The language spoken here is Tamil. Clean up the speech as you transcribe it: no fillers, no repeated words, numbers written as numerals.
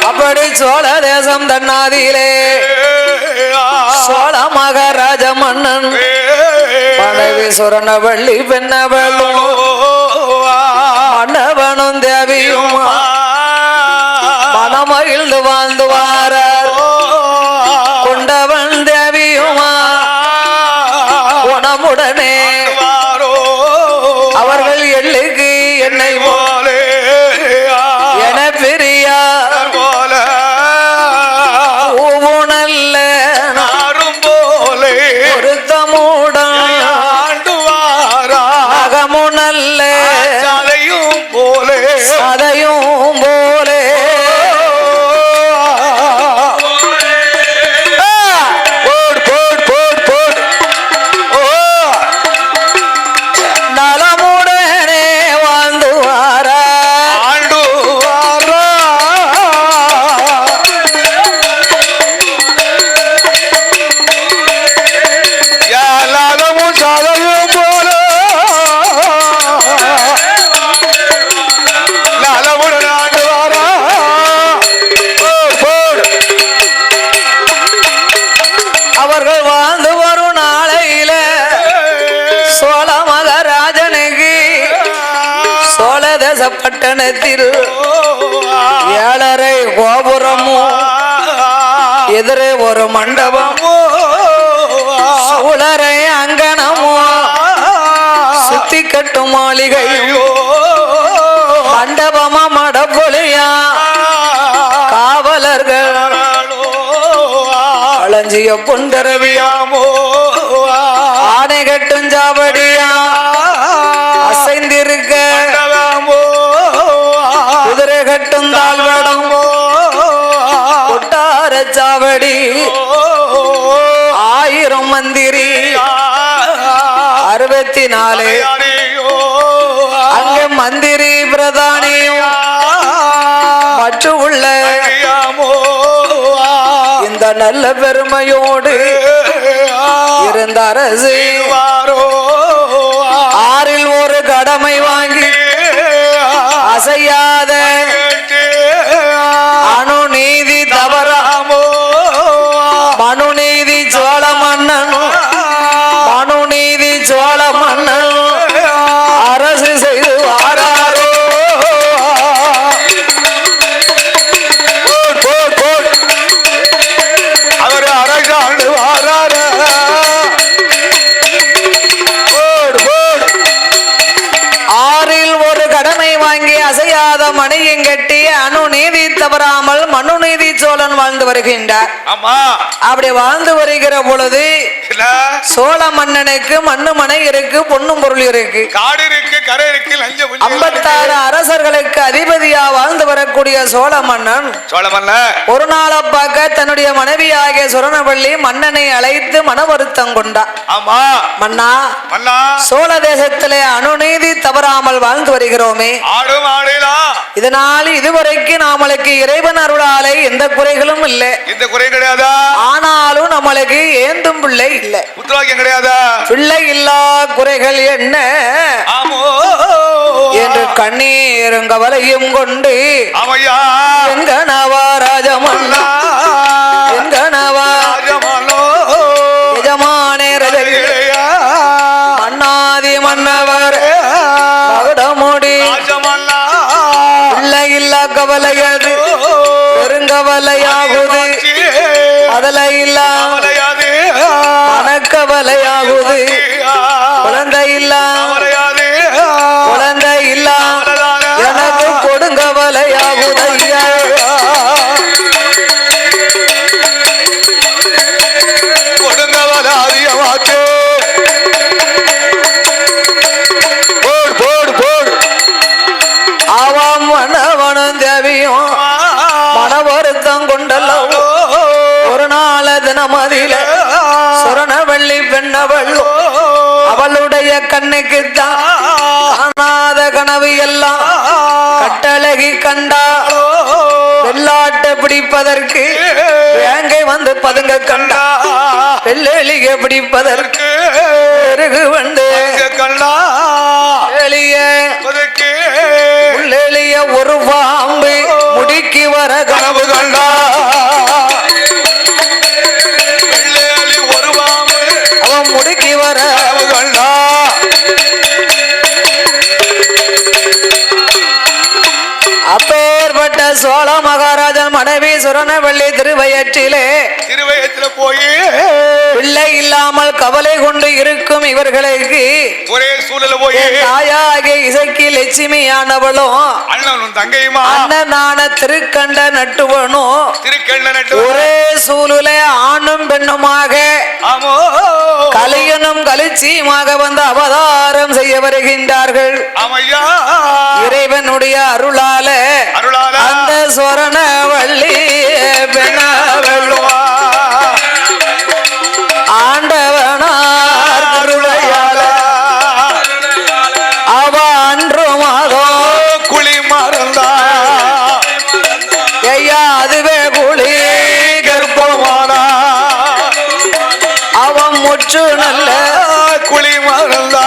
அப்படி சோழ தேசம் தன்னாதியிலே சோழ மகாராஜ மன்னன் மனைவி சுரணவள்ளி பெண்ணவளும் மன்னவனும் தேவியும் மனமகிழ்ந்து வாழ்ந்து வாரார். கொண்டவன் தேவியுமா குணமுடனே அவர்கள் எள்ளுக்கு என்னை போலே என பெரியா ஊனல்ல நாரும் போலே ஒருத்தமுடன் அகமுனல்ல சதையும் போலே சதையும் போலே பட்டணத்தில் 7.5 கோபுரமும் எதிரே ஒரு மண்டபமும் சூழரை அங்கனமும் சுத்தி கட்டும் மாளிகையும் மண்டபமா மடப்பொலியா காவலர்கள் களஞ்சிய பொண்டரவியாமோ ஆணை கட்டும் ஜாவடியா அசைந்திருக்க குதிரை கட்டும் தாழ்வடம் கொட்டார சாவடி 1000 மந்திரி 64 அங்கே மந்திரி பிரதானியும் மற்றும் உள்ள இந்த நல்ல பெருமையோடு இருந்த அரசு 6ல் ஒரு கடமை வாங்கி அசையாத அணுநீதி தவறாமோ மனுநீதி சோழ மன்னன் மனுநீதி சோழ மன்னன் அரசு செய்து வாராரோ. அவர் அரசாண்டு வாரார 6ல் ஒரு கடமை வாங்கி அசையாத மணியும் கட்டி அணுநீதி தவறாமல் மனுநீதி சோழன் வாழ்ந்து வருகின்றார். அப்படி வாழ்ந்து வருகிற பொழுது சோழ மன்னனுக்கு மண்ணு மனை இருக்கு, பொண்ணும் பொருள் இருக்கு, காடு இருக்கு, கரை இருக்கு, 56 அரசர்களுக்கு அதிபதியா வாழ்ந்து வரக்கூடிய சோழ மன்னன் ஒரு நாள பார்க்க தன்னுடைய மனைவியாகிய சுரணவள்ளி மன்னனை அழைத்து மன வருத்தம் கொண்டார். மன்னா சோழ தேசத்திலே அணுநீதி தவறாமல் வாழ்ந்து வருகிறோமே, இதனால் இதுவரைக்கும் நம்மளுக்கு இறைவன் அருளாலே எந்த குறைகளும் இல்லை, எந்த குறை கிடையாதா, ஆனாலும் நம்மளுக்கு ஏந்தும் பிள்ளை இல்லை, புத்திரவாக்கியம் கிடையாதா, பிள்ளை இல்லா குறைகள் என்ன என்று கண்ணீரும் கவலையும் கொண்டு எங்கனவா ராஜமன்னா எங்கனவா எஜமானே ரஜகிளையா மன்னாதி மன்னவர் மகுடமுடி பிள்ளை இல்லா கவலையது பெருங்கவலையாகுது, அதல இல்லா மனக்கவலையாகுது, குழந்தை இல்லா குழந்தை இல்லா எனக்கு கொடுங்கவலையாகுது. கொடுங்கவலாதியமாக்கு ஆவாம் மன்னவனும் தேவியும் மன வருத்தம் கொண்டல்லவோ ஒரு நாள தினமதியில சுரணவள்ளி பெண்ணவள் அவளுடைய கண்ணுக்கு காணாத கனவு எல்லாம் கட்டழகி கண்டா, வெள்ளாட்டை பிடிப்பதற்கு வேங்கை வந்து பதுங்க கண்டா, வெள்ளெலிகை பிடிப்பதற்கு வந்து கண்டா, வர கனவு கண்டா ஒரு பாம்பு அவன் முடுக்கி வர கனவு கண்டா அப்பேற்பட்ட சோழ மகாராஜன் மனைவி சுரணவள்ளி திருவயற்றிலே போய் பிள்ளை இல்லாமல் கவலை கொண்டு இருக்கும் இவர்களுக்கு ஒரே சூழல போய் தாயாகிய இசைக்கு லட்சுமியானவளும் அண்ணனும் தங்கையுமா அண்ணனான திருக்கண்ட நட்டுவனும் திருக்கண்ட நட்டு ஒரே சூழலே ஆணும் பெண்ணுமாக கலியனும் கலிச்சியுமாக வந்து அவதாரம் செய்ய வருகின்றார்கள். இறைவனுடைய அருளால அந்த சொரணவள்ளி பெண்ணவள்ளுவா ஆண்டவனார் கருணையால அவ அன்று மாதோ குழி மறந்தா ஐயா அதுவே குழி கற்பமானா அவன் முற்று நல்ல குழி மறந்தா